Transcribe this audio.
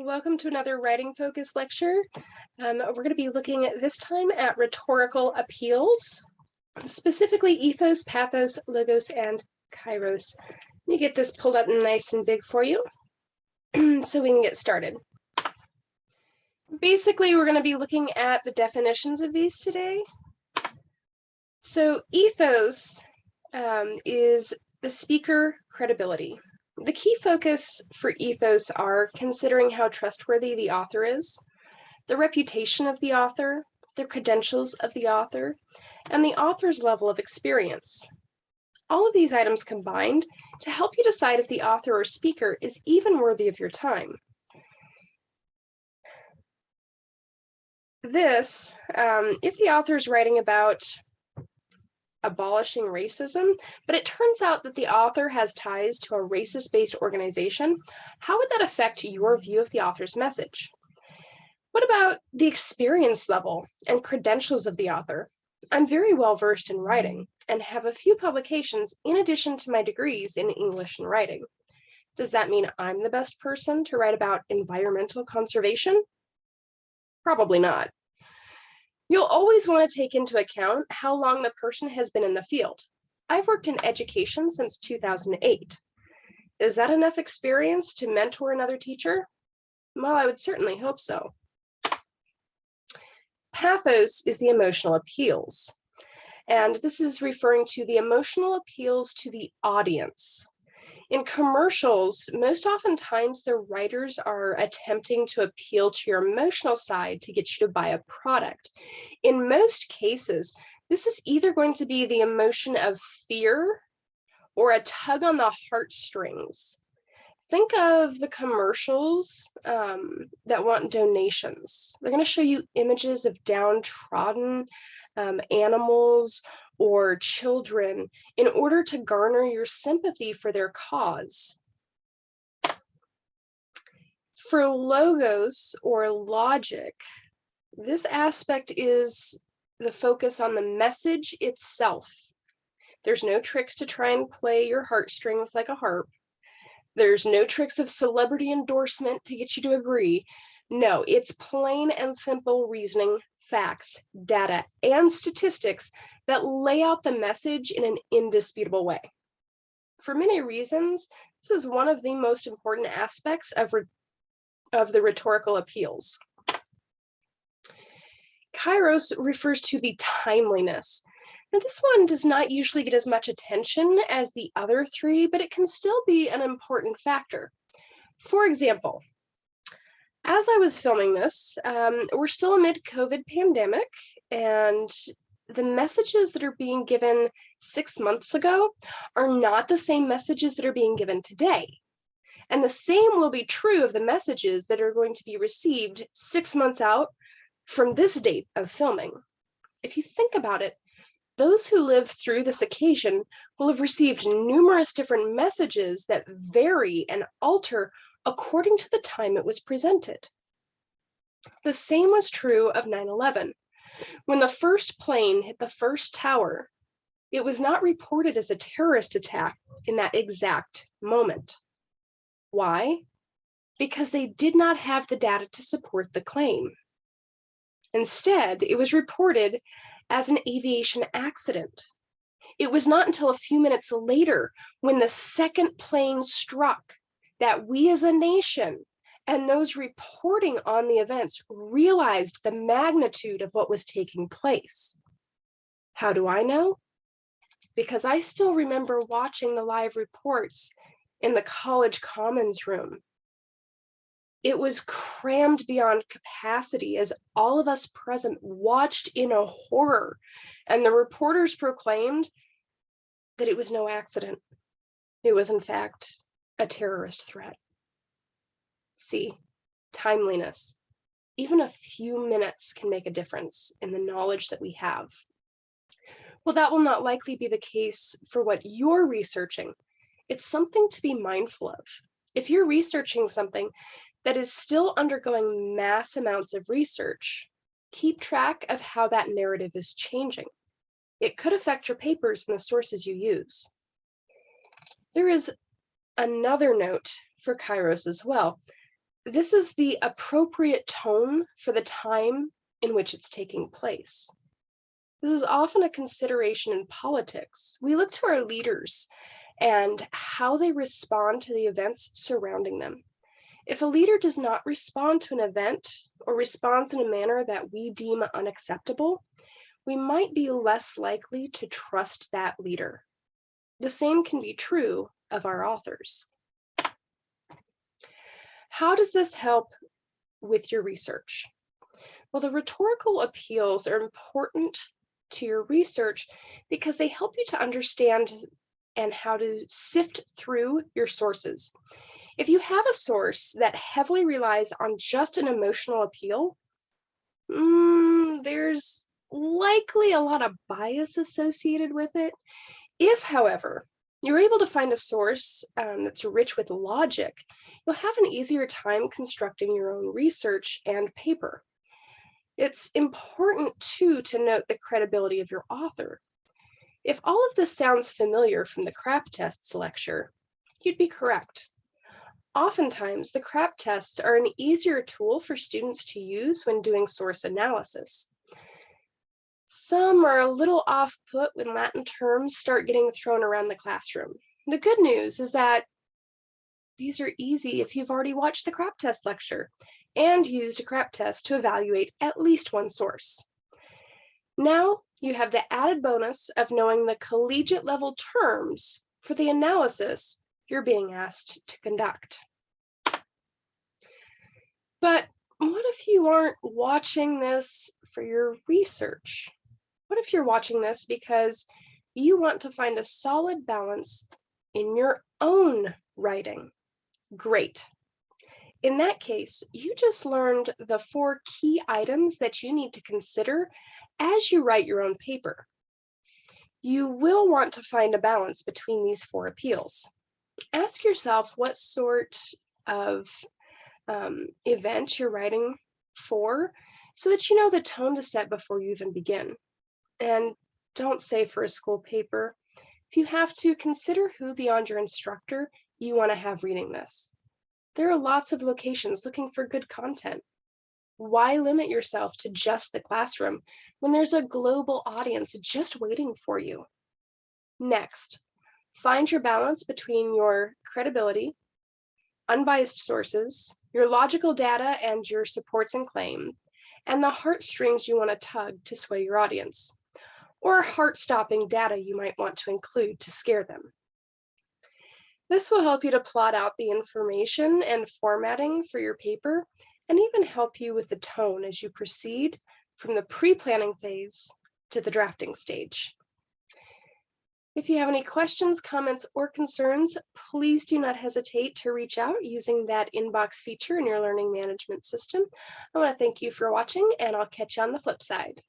Welcome to another writing focus lecture. We're going to be looking at this time at rhetorical appeals, specifically ethos, pathos, logos, and kairos. Let me get this pulled up nice and big for you so we can get started. Basically, we're going to be looking at the definitions of these today. So ethos is the speaker credibility. The key focus for ethos are considering how trustworthy the author is, the reputation of the author, the credentials of the author, and the author's level of experience. All of these items combined to help you decide if the author or speaker is even worthy of your time. This, if the author is writing about abolishing racism, but it turns out that the author has ties to a racist-based organization, how would that affect your view of the author's message? What about the experience level and credentials of the author? I'm very well versed in writing and have a few publications in addition to my degrees in English and writing. Does that mean I'm the best person to write about environmental conservation? Probably not. You'll always want to take into account how long the person has been in the field. I've worked in education since 2008. Is that enough experience to mentor another teacher? Well, I would certainly hope so. Pathos is the emotional appeals. And this is referring to the emotional appeals to the audience. In commercials, most oftentimes the writers are attempting to appeal to your emotional side to get you to buy a product. In most cases, this is either going to be the emotion of fear or a tug on the heartstrings. Think of the commercials that want donations. They're going to show you images of downtrodden animals or children in order to garner your sympathy for their cause. For logos or logic, this aspect is the focus on the message itself. There's no tricks to try and play your heartstrings like a harp. There's no tricks of celebrity endorsement to get you to agree. No, it's plain and simple reasoning, facts, data, and statistics that lay out the message in an indisputable way. For many reasons, this is one of the most important aspects of the rhetorical appeals. Kairos refers to the timeliness. Now, this one does not usually get as much attention as the other three, but it can still be an important factor. For example, as I was filming this, we're still amid COVID pandemic, and the messages that are being given 6 months ago are not the same messages that are being given today. And the same will be true of the messages that are going to be received 6 months out from this date of filming. If you think about it, those who live through this occasion will have received numerous different messages that vary and alter according to the time it was presented. The same was true of 9/11. When the first plane hit the first tower, it was not reported as a terrorist attack in that exact moment. Why? Because they did not have the data to support the claim. Instead, it was reported as an aviation accident. It was not until a few minutes later, when the second plane struck, that we as a nation and those reporting on the events realized the magnitude of what was taking place. How do I know? Because I still remember watching the live reports in the college commons room. It was crammed beyond capacity as all of us present watched in a horror, and the reporters proclaimed that it was no accident. It was, in fact, a terrorist threat. See, timeliness. Even a few minutes can make a difference in the knowledge that we have. Well, that will not likely be the case for what you're researching. It's something to be mindful of. If you're researching something that is still undergoing mass amounts of research, keep track of how that narrative is changing. It could affect your papers and the sources you use. There is another note for Kairos as well. This is the appropriate tone for the time in which it's taking place. This is often a consideration in politics. We look to our leaders and how they respond to the events surrounding them. If a leader does not respond to an event or responds in a manner that we deem unacceptable, we might be less likely to trust that leader. The same can be true of our authors. How does this help with your research? Well, the rhetorical appeals are important to your research because they help you to understand and how to sift through your sources. If you have a source that heavily relies on just an emotional appeal, there's likely a lot of bias associated with it. If, however, you're able to find a source that's rich with logic, you'll have an easier time constructing your own research and paper. It's important, too, to note the credibility of your author. If all of this sounds familiar from the CRAP tests lecture, you'd be correct. Oftentimes, the CRAP tests are an easier tool for students to use when doing source analysis. Some are a little off-put when Latin terms start getting thrown around the classroom. The good news is that these are easy if you've already watched the CRAP test lecture and used a CRAP test to evaluate at least one source. Now you have the added bonus of knowing the collegiate level terms for the analysis you're being asked to conduct. But what if you aren't watching this for your research? What if you're watching this because you want to find a solid balance in your own writing? Great. In that case, you just learned the 4 key items that you need to consider as you write your own paper. You will want to find a balance between these 4 appeals. Ask yourself what sort of event you're writing for so that you know the tone to set before you even begin. And don't say for a school paper. If you have to, consider who beyond your instructor you want to have reading this. There are lots of locations looking for good content. Why limit yourself to just the classroom when there's a global audience just waiting for you? Next, find your balance between your credibility, unbiased sources, your logical data and your supports and claim, and the heartstrings you want to tug to sway your audience, or heart-stopping data you might want to include to scare them. This will help you to plot out the information and formatting for your paper, and even help you with the tone as you proceed from the pre-planning phase to the drafting stage. If you have any questions, comments, or concerns, please do not hesitate to reach out using that inbox feature in your learning management system. I want to thank you for watching, and I'll catch you on the flip side.